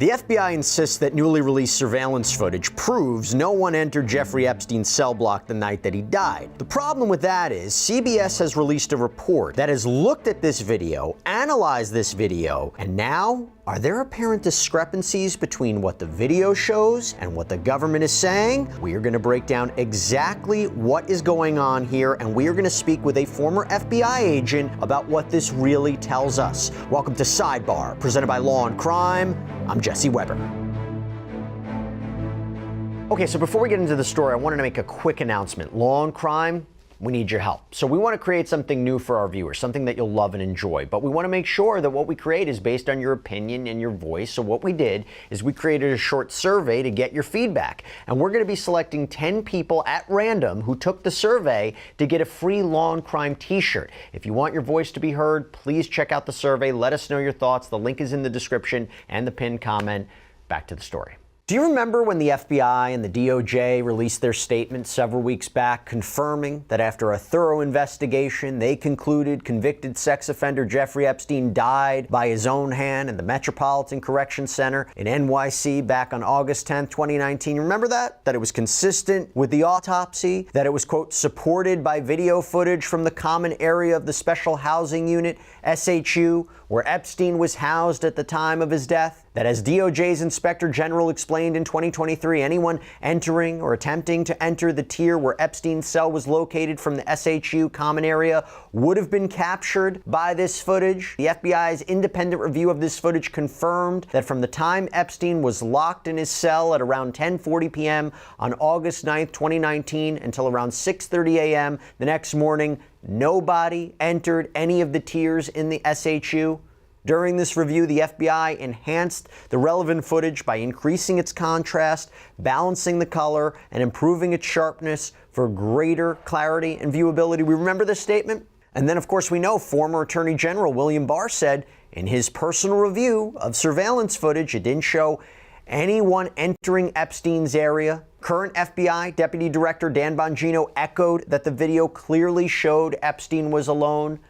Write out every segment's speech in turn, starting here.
The FBI insists that newly released surveillance footage proves no one entered Jeffrey Epstein's cell block the night that he died. The problem with that is CBS has released a report that has looked at this video, analyzed this video, and now, are there apparent discrepancies between what the video shows and what the government is saying? We are going to break down exactly what is going on here, and we are going to speak with a former FBI agent about what this really tells us. Welcome to Sidebar, presented by Law&Crime. I'm Jesse Weber. Okay, so before we get into the story, I wanted to make a quick announcement. Law&Crime, we need your help. So we want to create something new for our viewers, something that you'll love and enjoy. But we want to make sure that what we create is based on your opinion and your voice. So what we did is we created a short survey to get your feedback. And we're going to be selecting 10 people at random who took the survey to get a free Law&Crime t-shirt. If you want your voice to be heard, please check out the survey. Let us know your thoughts. The link is in the description and the pinned comment. Back to the story. Do you remember when the FBI and the DOJ released their statement several weeks back confirming that after a thorough investigation, they concluded convicted sex offender Jeffrey Epstein died by his own hand in the Metropolitan Correction Center in NYC back on August 10th, 2019? Remember that? That it was consistent with the autopsy, that it was, quote, supported by video footage from the common area of the Special Housing Unit, SHU, where Epstein was housed at the time of his death? That as DOJ's Inspector General explained in 2023, anyone entering or attempting to enter the tier where Epstein's cell was located from the SHU common area would have been captured by this footage. The FBI's independent review of this footage confirmed that from the time Epstein was locked in his cell at around 10:40 p.m. on August 9th, 2019 until around 6:30 a.m. the next morning, nobody entered any of the tiers in the SHU. During this review, the FBI enhanced the relevant footage by increasing its contrast, balancing the color, and improving its sharpness for greater clarity and viewability. We remember this statement? And then, of course, we know former Attorney General William Barr said in his personal review of surveillance footage, it didn't show anyone entering Epstein's area. Current FBI Deputy Director Dan Bongino echoed that the video clearly showed Epstein was alone.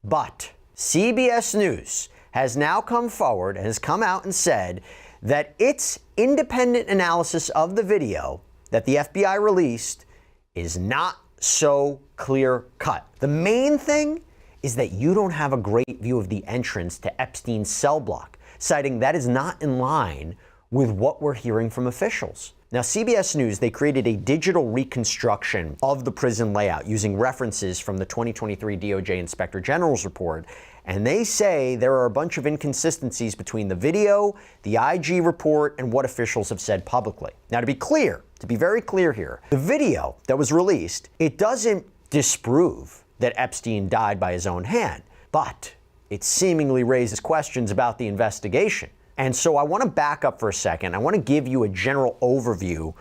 But CBS News has now come forward and has come out and said that its independent analysis of the video that the FBI released is not so clear-cut. The main thing is that you don't have a great view of the entrance to Epstein's cell block, citing that is not in line with what we're hearing from officials. Now, CBS News, they created a digital reconstruction of the prison layout using references from the 2023 DOJ Inspector General's report, and they say there are a bunch of inconsistencies between the video, the IG report, and what officials have said publicly. Now, to be clear, to be very clear here, the video that was released, it doesn't disprove that Epstein died by his own hand, but it seemingly raises questions about the investigation. And so I want to back up for a second. I want to give you a general overview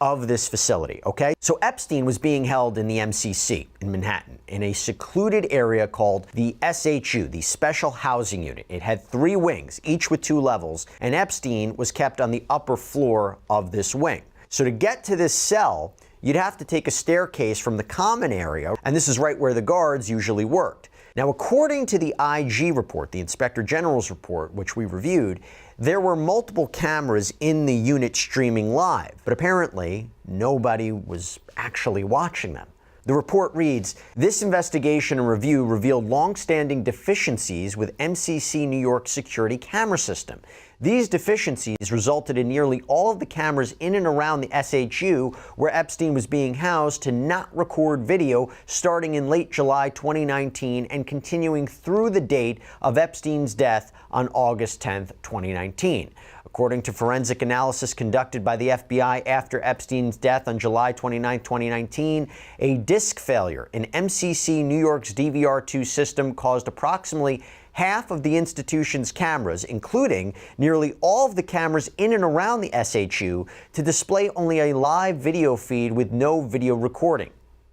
of this facility, okay? So Epstein was being held in the MCC in Manhattan in a secluded area called the SHU, the Special Housing Unit. It had 3 wings, each with 2 levels, and Epstein was kept on the upper floor of this wing. So to get to this cell, you'd have to take a staircase from the common area, and this is right where the guards usually worked. Now, according to the IG report, the Inspector General's report, which we reviewed, there were multiple cameras in the unit streaming live, but apparently nobody was actually watching them. The report reads, this investigation and review revealed long-standing deficiencies with MCC New York's security camera system. These deficiencies resulted in nearly all of the cameras in and around the SHU where Epstein was being housed to not record video starting in late July 2019 and continuing through the date of Epstein's death on August 10th, 2019. According to forensic analysis conducted by the FBI after Epstein's death on July 29, 2019, a disk failure in MCC New York's DVR2 system caused approximately half of the institution's cameras, including nearly all of the cameras in and around the SHU, to display only a live video feed with no video recording.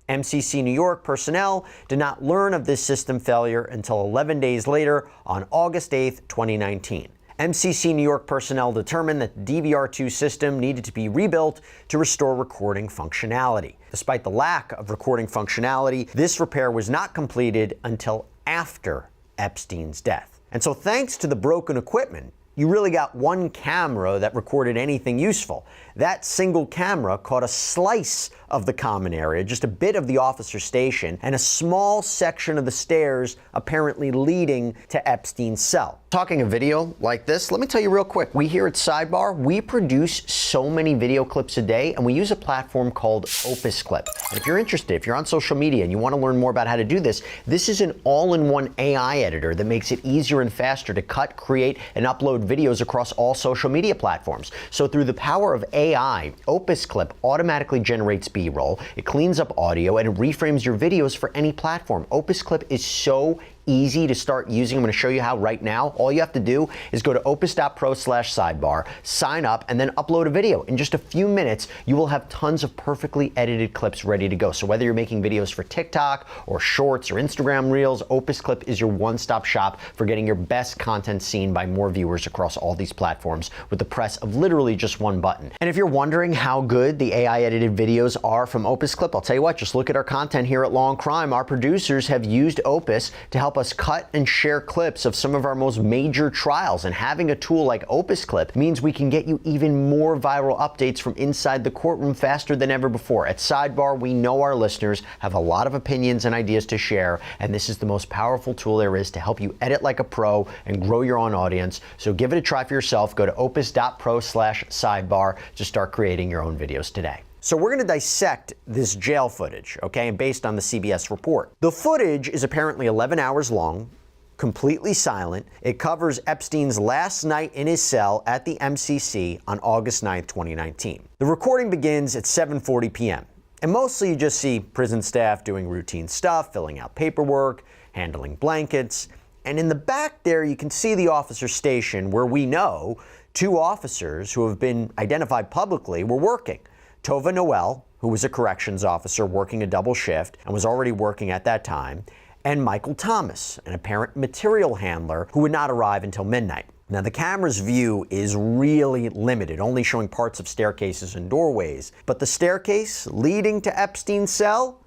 MCC New York personnel did not learn of this system failure until 11 days later on August 8, 2019. MCC New York personnel determined that the DVR2 system needed to be rebuilt to restore recording functionality. Despite the lack of recording functionality, this repair was not completed until after Epstein's death. And so thanks to the broken equipment, you really got one camera that recorded anything useful. That single camera caught a slice of the common area, just a bit of the officer's station, and a small section of the stairs apparently leading to Epstein's cell. Talking a video like this, let me tell you real quick, we here at Sidebar, we produce so many video clips a day, and we use a platform called Opus Clip. And if you're interested, if you're on social media and you want to learn more about how to do this, this is an all-in-one AI editor that makes it easier and faster to cut, create, and upload videos across all social media platforms. So through the power of AI, Opus Clip automatically generates B-roll, it cleans up audio, and it reframes your videos for any platform. Opus Clip is so easy to start using. I'm going to show you how right now. All you have to do is go to opus.pro/sidebar, sign up, and then upload a video. In just a few minutes, you will have tons of perfectly edited clips ready to go. So whether you're making videos for TikTok or Shorts or Instagram Reels, Opus Clip is your one-stop shop for getting your best content seen by more viewers across all these platforms with the press of literally just one button. And if you're wondering how good the AI edited videos are from Opus Clip, I'll tell you what, just look at our content here at Law&Crime. Our producers have used Opus to help us cut and share clips of some of our most major trials, and having a tool like Opus Clip means we can get you even more viral updates from inside the courtroom faster than ever before. At Sidebar, we know our listeners have a lot of opinions and ideas to share, and this is the most powerful tool there is to help you edit like a pro and grow your own audience. So give it a try for yourself. Go to opus.pro/sidebar to start creating your own videos today. So we're going to dissect this jail footage, okay, and based on the CBS report. The footage is apparently 11 hours long, completely silent. It covers Epstein's last night in his cell at the MCC on August 9th, 2019. The recording begins at 7:40 p.m. And mostly you just see prison staff doing routine stuff, filling out paperwork, handling blankets. And in the back there, you can see the officer station where we know two officers who have been identified publicly were working. Tova Noel, who was a corrections officer working a double shift and was already working at that time, and Michael Thomas, an apparent material handler who would not arrive until midnight. Now, the camera's view is really limited, only showing parts of staircases and doorways, but the staircase leading to Epstein's cell,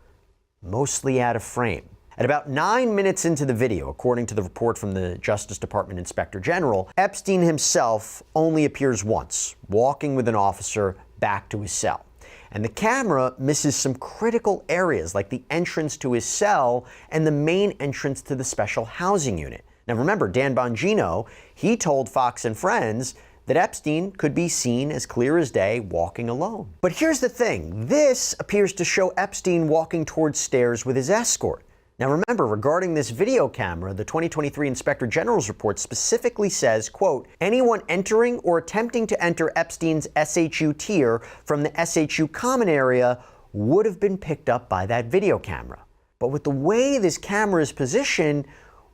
mostly out of frame. At about 9 minutes into the video, according to the report from the Justice Department Inspector General, Epstein himself only appears once, walking with an officer back to his cell. And the camera misses some critical areas like the entrance to his cell and the main entrance to the special housing unit. Now remember, Dan Bongino, he told Fox and Friends that Epstein could be seen as clear as day walking alone. But here's the thing, this appears to show Epstein walking towards stairs with his escort. Now remember, regarding this video camera, the 2023 Inspector General's report specifically says, quote, anyone entering or attempting to enter Epstein's SHU tier from the SHU common area would have been picked up by that video camera. But with the way this camera is positioned,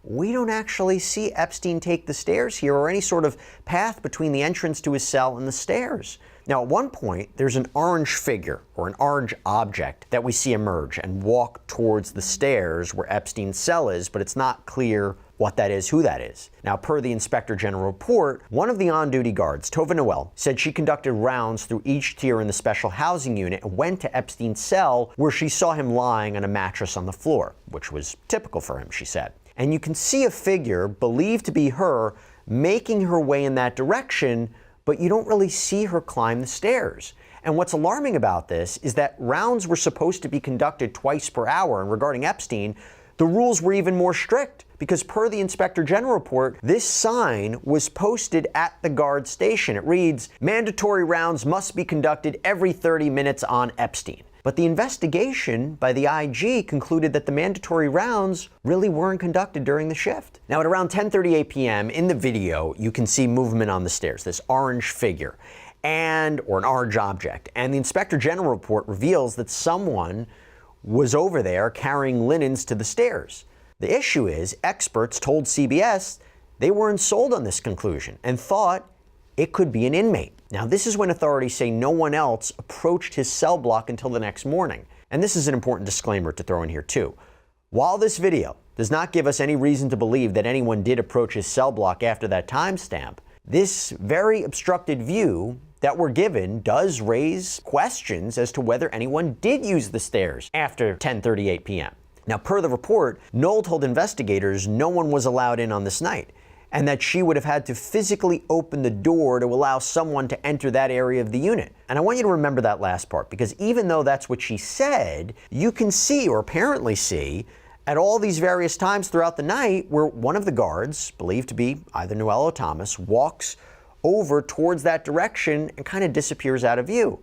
we don't actually see Epstein take the stairs here or any sort of path between the entrance to his cell and the stairs. Now, at one point, there's an orange figure or an orange object that we see emerge and walk towards the stairs where Epstein's cell is, but it's not clear what that is, who that is. Now, per the Inspector General report, one of the on-duty guards, Tova Noel, said she conducted rounds through each tier in the special housing unit and went to Epstein's cell where she saw him lying on a mattress on the floor, which was typical for him, she said. And you can see a figure believed to be her making her way in that direction, but you don't really see her climb the stairs. And what's alarming about this is that rounds were supposed to be conducted twice per hour, and regarding Epstein, the rules were even more strict, because per the Inspector General report, this sign was posted at the guard station. It reads, mandatory rounds must be conducted every 30 minutes on Epstein. But the investigation by the IG concluded that the mandatory rounds really weren't conducted during the shift. Now, at around 10:38 p.m. in the video, you can see movement on the stairs, this orange figure or an orange object. And the Inspector General report reveals that someone was over there carrying linens to the stairs. The issue is, experts told CBS they weren't sold on this conclusion and thought it could be an inmate. Now, this is when authorities say no one else approached his cell block until the next morning. And this is an important disclaimer to throw in here too. While this video does not give us any reason to believe that anyone did approach his cell block after that timestamp, this very obstructed view that we're given does raise questions as to whether anyone did use the stairs after 10:38 p.m. Now, per the report, Knoll told investigators no one was allowed in on this night. and that she would have had to physically open the door to allow someone to enter that area of the unit. And I want you to remember that last part, because even though that's what she said, you can see, or apparently see, at all these various times throughout the night where one of the guards, believed to be either Noel or Thomas, walks over towards that direction and kind of disappears out of view.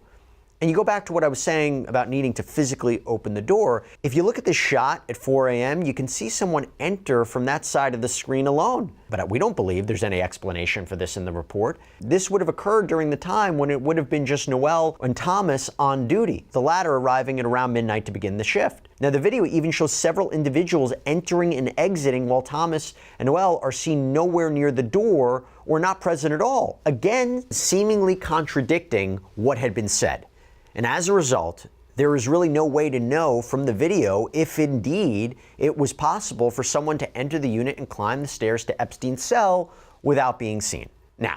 And you go back to what I was saying about needing to physically open the door. If you look at this shot at 4 a.m., you can see someone enter from that side of the screen alone. But we don't believe there's any explanation for this in the report. This would have occurred during the time when it would have been just Noel and Thomas on duty, the latter arriving at around midnight to begin the shift. Now, the video even shows several individuals entering and exiting while Thomas and Noel are seen nowhere near the door or not present at all, again, seemingly contradicting what had been said. And as a result, there is really no way to know from the video if indeed it was possible for someone to enter the unit and climb the stairs to Epstein's cell without being seen. Now,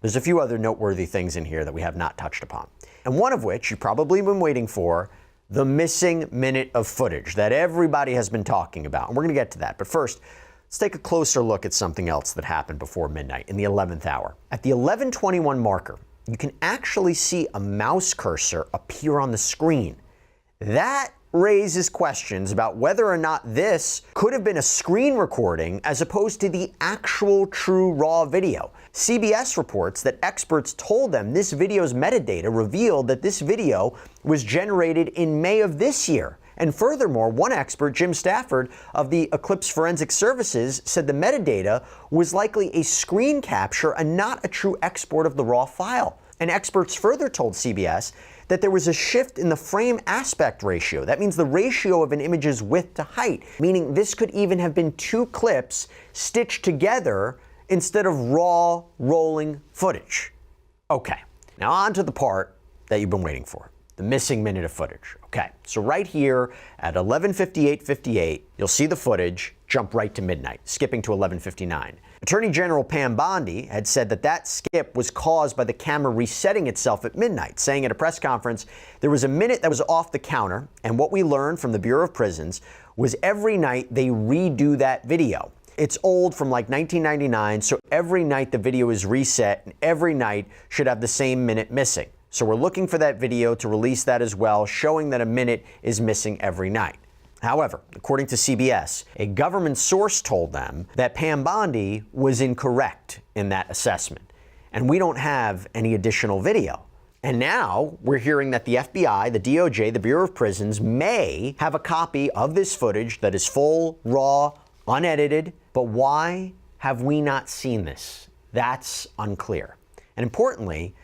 there's a few other noteworthy things in here that we have not touched upon, and one of which you've probably been waiting for, the missing minute of footage that everybody has been talking about. And we're going to get to that. But first, let's take a closer look at something else that happened before midnight in the 11th hour. At the 11:21 marker, you can actually see a mouse cursor appear on the screen. That raises questions about whether or not this could have been a screen recording as opposed to the actual true raw video. CBS reports that experts told them this video's metadata revealed that this video was generated in May of this year. And furthermore, one expert, Jim Stafford of the Eclipse Forensic Services, said the metadata was likely a screen capture and not a true export of the raw file. And experts further told CBS that there was a shift in the frame aspect ratio. That means the ratio of an image's width to height, meaning this could even have been two clips stitched together instead of raw rolling footage. Okay, now on to the part that you've been waiting for. The missing minute of footage. Okay, so right here at 11:58:58, you'll see the footage jump right to midnight, skipping to 11:59. Attorney General Pam Bondi had said that that skip was caused by the camera resetting itself at midnight, saying at a press conference there was a minute that was off the counter, and what we learned from the Bureau of Prisons was every night they redo that video. It's old, from like 1999, so every night the video is reset, and every night should have the same minute missing. So we're looking for that video to release that as well, showing that a minute is missing every night. However, according to CBS, a government source told them that Pam Bondi was incorrect in that assessment, and we don't have any additional video. And now we're hearing that the FBI, the DOJ, the Bureau of Prisons may have a copy of this footage that is full, raw, unedited. But why have we not seen this? That's unclear. And importantly,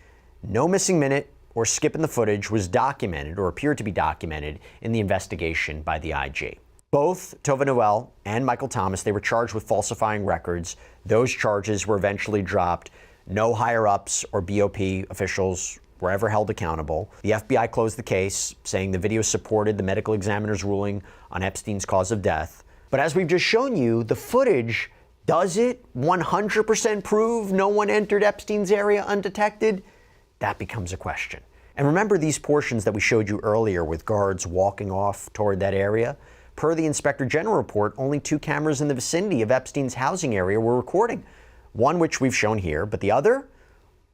no missing minute or skip in the footage was documented or appeared to be documented in the investigation by the IG. Both Tova Noel and Michael Thomas, they were charged with falsifying records. Those charges were eventually dropped. No higher-ups or BOP officials were ever held accountable. The FBI closed the case, saying the video supported the medical examiner's ruling on Epstein's cause of death. But as we've just shown you, the footage, does it 100% prove no one entered Epstein's area undetected? That becomes a question. And remember these portions that we showed you earlier with guards walking off toward that area? Per the Inspector General report, only 2 cameras in the vicinity of Epstein's housing area were recording. One which we've shown here, but the other?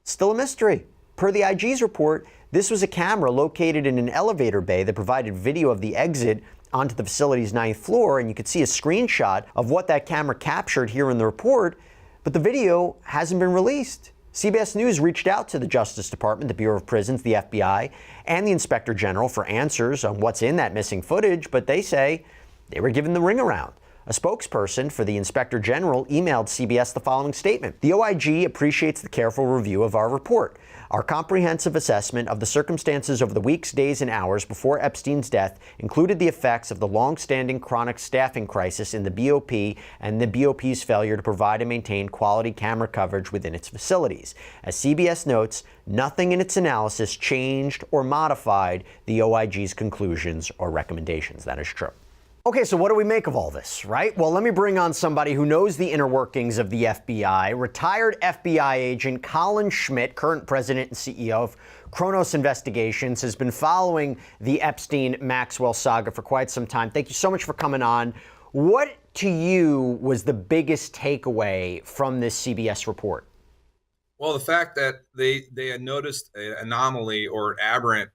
Still a mystery. Per the IG's report, this was a camera located in an elevator bay that provided video of the exit onto the facility's 9th floor, and you could see a screenshot of what that camera captured here in the report, but the video hasn't been released. CBS News reached out to the Justice Department, the Bureau of Prisons, the FBI, and the Inspector General for answers on what's in that missing footage, but they say they were given the ring around. A spokesperson for the Inspector General emailed CBS the following statement. The OIG appreciates the careful review of our report. Our comprehensive assessment of the circumstances over the weeks, days, and hours before Epstein's death included the effects of the long-standing chronic staffing crisis in the BOP and the BOP's failure to provide and maintain quality camera coverage within its facilities. As CBS notes, nothing in its analysis changed or modified the OIG's conclusions or recommendations. That is true. Okay, so what do we make of all this, right? Well, let me bring on somebody who knows the inner workings of the FBI. Retired FBI agent Colin Schmitt, current president and CEO of Kronos Investigations, has been following the Epstein-Maxwell saga for quite some time. Thank you so much for coming on. What to you was the biggest takeaway from this CBS report? Well, the fact that they had noticed an anomaly or aberrant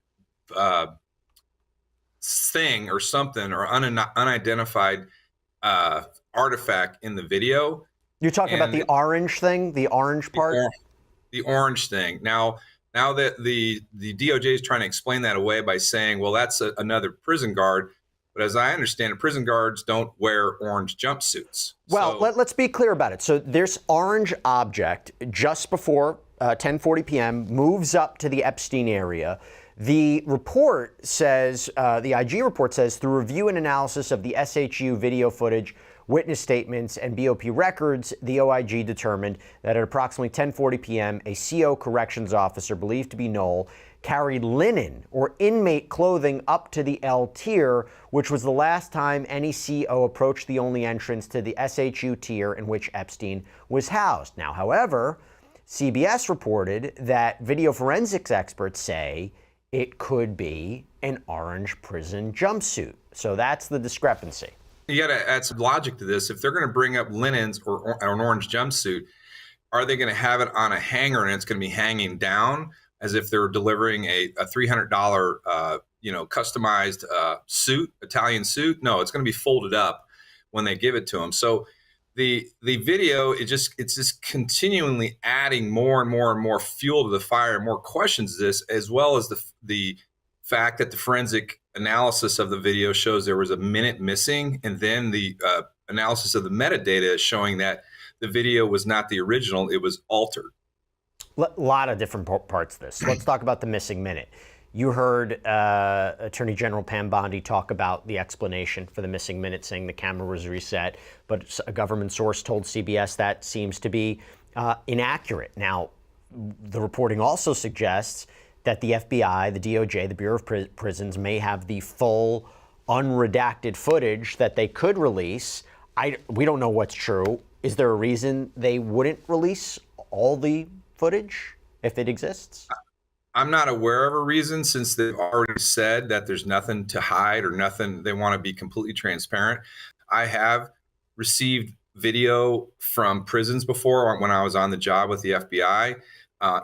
thing or something or unidentified artifact in the video. You're talking about the orange thing, the orange part? The orange thing. Now that the DOJ is trying to explain that away by saying, well, that's another prison guard. But as I understand it, prison guards don't wear orange jumpsuits. Well, let's be clear about it. So there's orange object just before 10:40 p.m., moves up to the Epstein area. The report says, the IG report says, through review and analysis of the SHU video footage, witness statements, and BOP records, the OIG determined that at approximately 10:40 p.m., a CO corrections officer believed to be Knoll carried linen or inmate clothing up to the L tier, which was the last time any CO approached the only entrance to the SHU tier in which Epstein was housed. Now, however, CBS reported that video forensics experts say it could be an orange prison jumpsuit. So that's the discrepancy. You got to add some logic to this. If they're going to bring up linens or an orange jumpsuit, are they going to have it on a hanger and it's going to be hanging down as if they're delivering a $300 customized suit, Italian suit? No, it's going to be folded up when they give it to them. So the video, it's just continually adding more and more and more fuel to the fire, more questions to this, as well as the fact that the forensic analysis of the video shows there was a minute missing, and then the analysis of the metadata is showing that the video was not the original, it was altered. A lot of different parts of this. Let's talk about the missing minute. You heard Attorney General Pam Bondi talk about the explanation for the missing minute, saying the camera was reset, but a government source told CBS that seems to be inaccurate. Now, the reporting also suggests that the FBI, the DOJ, the Bureau of Prisons may have the full unredacted footage that they could release. We don't know what's true. Is there a reason they wouldn't release all the footage if it exists? I'm not aware of a reason, since they've already said that there's nothing to hide or nothing. They want to be completely transparent. I have received video from prisons before when I was on the job with the FBI,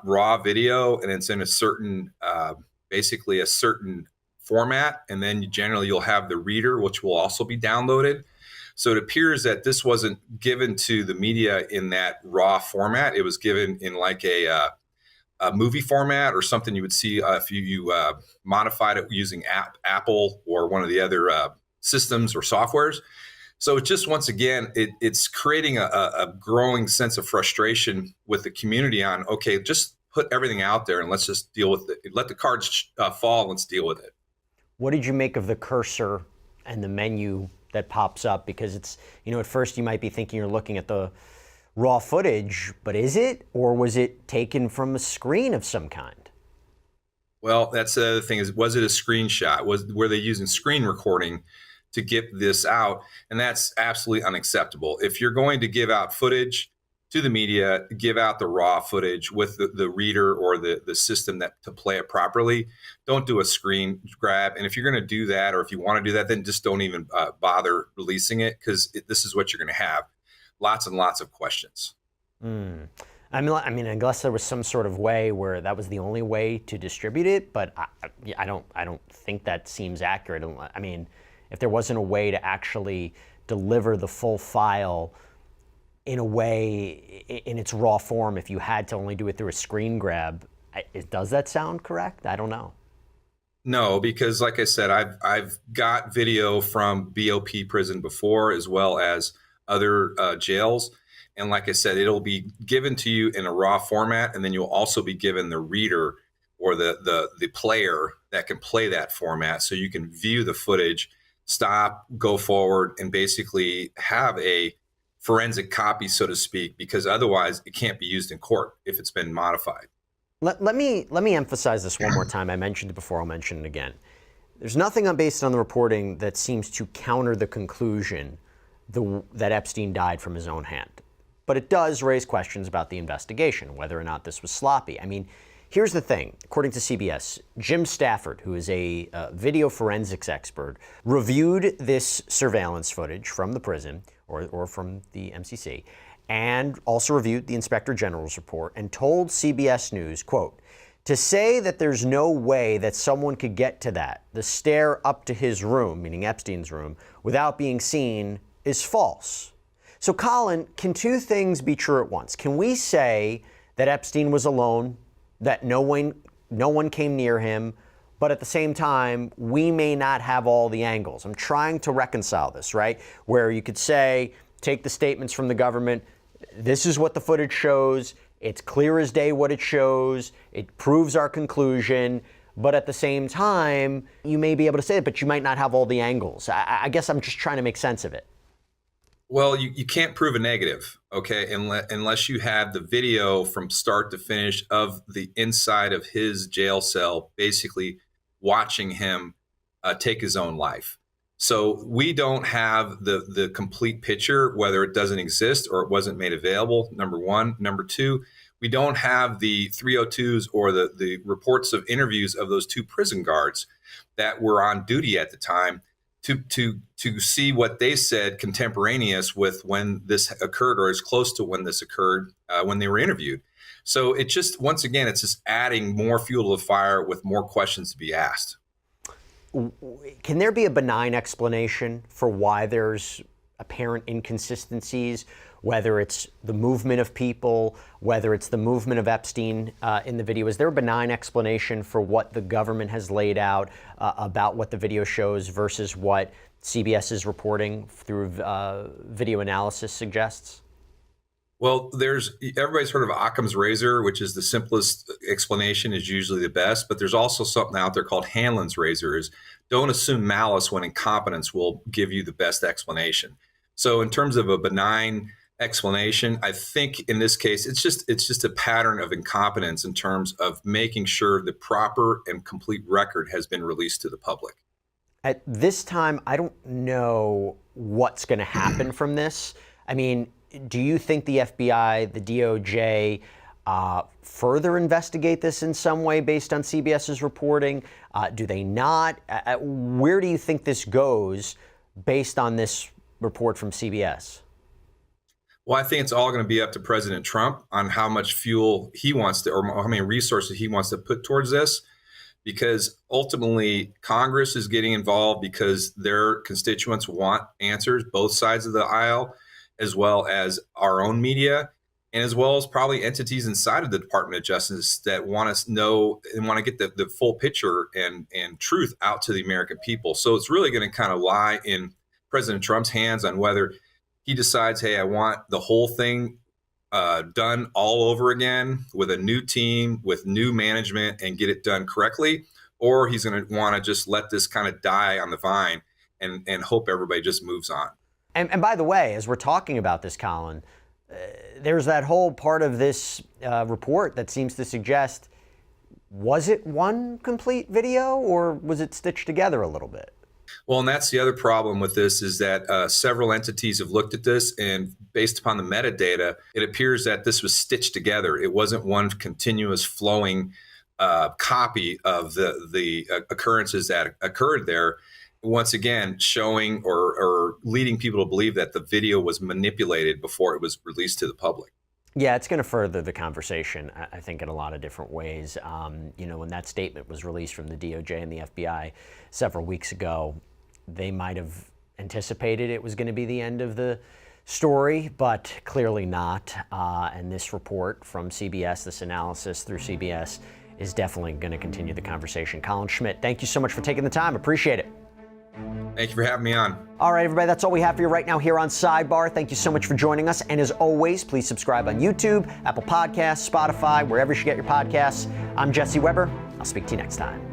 raw video, and it's in a certain, basically a certain format. And then you'll have the reader, which will also be downloaded. So it appears that this wasn't given to the media in that raw format. It was given in like a movie format or something you would see if you modified it using Apple or one of the other systems or softwares. So it just, once again, it's creating a growing sense of frustration with the community on, okay, just put everything out there and let's just deal with it. Let the cards fall, let's deal with it. What did you make of the cursor and the menu that pops up? Because it's, at first you might be thinking you're looking at the raw footage, but is it, or was it taken from a screen of some kind? Well, that's the other thing, is, was it a screenshot? Were they using screen recording to get this out? And that's absolutely unacceptable. If you're going to give out footage to the media, give out the raw footage with the reader or the system to play it properly. Don't do a screen grab. And if you're going to do that, or if you want to do that, then just don't even bother releasing it, because this is what you're going to have. Lots and lots of questions. I mean, unless there was some sort of way where that was the only way to distribute it, but I don't think that seems accurate. I mean, if there wasn't a way to actually deliver the full file in a way, in its raw form, if you had to only do it through a screen grab, does that sound correct? I don't know. No, because like I said, I've got video from BOP prison before, as well as other jails. And like I said, it'll be given to you in a raw format, and then you'll also be given the reader or the player that can play that format, so you can view the footage, stop, go forward, and basically have a forensic copy, so to speak, because otherwise it can't be used in court if it's been modified. Let me emphasize this one more time. I mentioned it before, I'll mention it again. There's nothing based on the reporting that seems to counter the conclusion that Epstein died from his own hand. But it does raise questions about the investigation, whether or not this was sloppy. I mean, here's the thing. According to CBS, Jim Stafford, who is a video forensics expert, reviewed this surveillance footage from the prison, or from the MCC, and also reviewed the Inspector General's report and told CBS News, quote, "To say that there's no way that someone could get to that, the stair up to his room," meaning Epstein's room, "without being seen is false." So Colin, can two things be true at once? Can we say that Epstein was alone, that no one came near him, but at the same time, we may not have all the angles? I'm trying to reconcile this, right? Where you could say, take the statements from the government, this is what the footage shows, it's clear as day what it shows, it proves our conclusion, but at the same time, you may be able to say it, but you might not have all the angles. I guess I'm just trying to make sense of it. Well, you can't prove a negative, okay, unless you have the video from start to finish of the inside of his jail cell, basically watching him take his own life. So we don't have the complete picture, whether it doesn't exist or it wasn't made available, number one. Number two, we don't have the 302s or the reports of interviews of those two prison guards that were on duty at the time to see what they said contemporaneous with when this occurred, or as close to when this occurred when they were interviewed. So it just, once again, it's just adding more fuel to the fire with more questions to be asked. Can there be a benign explanation for why there's apparent inconsistencies, whether it's the movement of people, whether it's the movement of Epstein in the video? Is there a benign explanation for what the government has laid out about what the video shows versus what CBS's reporting through video analysis suggests? Well, everybody's heard of Occam's razor, which is the simplest explanation, is usually the best. But there's also something out there called Hanlon's razor, is don't assume malice when incompetence will give you the best explanation. So in terms of a benign explanation, I think in this case, it's just a pattern of incompetence in terms of making sure the proper and complete record has been released to the public. At this time, I don't know what's going to happen from this. I mean, do you think the FBI, the DOJ, further investigate this in some way based on CBS's reporting? Do they not? Where do you think this goes based on this report from CBS? Well, I think it's all going to be up to President Trump on how much fuel he wants to, or how many resources he wants to put towards this, because ultimately Congress is getting involved because their constituents want answers, both sides of the aisle, as well as our own media, and as well as probably entities inside of the Department of Justice that want to know and want to get the full picture and truth out to the American people. So it's really going to kind of lie in President Trump's hands on whether he decides, hey, I want the whole thing done all over again with a new team, with new management, and get it done correctly, or he's going to want to just let this kind of die on the vine and hope everybody just moves on. And by the way, as we're talking about this, Colin, there's that whole part of this report that seems to suggest, was it one complete video or was it stitched together a little bit? Well, and that's the other problem with this, is that several entities have looked at this, and based upon the metadata, it appears that this was stitched together. It wasn't one continuous flowing copy of the occurrences that occurred there. Once again, showing or leading people to believe that the video was manipulated before it was released to the public. Yeah, it's going to further the conversation, I think, in a lot of different ways. When that statement was released from the DOJ and the FBI several weeks ago, they might have anticipated it was going to be the end of the story, but clearly not. And this report from CBS, this analysis through CBS, is definitely going to continue the conversation. Colin Schmitt, thank you so much for taking the time. Appreciate it. Thank you for having me on. All right, everybody, that's all we have for you right now here on Sidebar. Thank you so much for joining us. And as always, please subscribe on YouTube, Apple Podcasts, Spotify, wherever you get your podcasts. I'm Jesse Weber. I'll speak to you next time.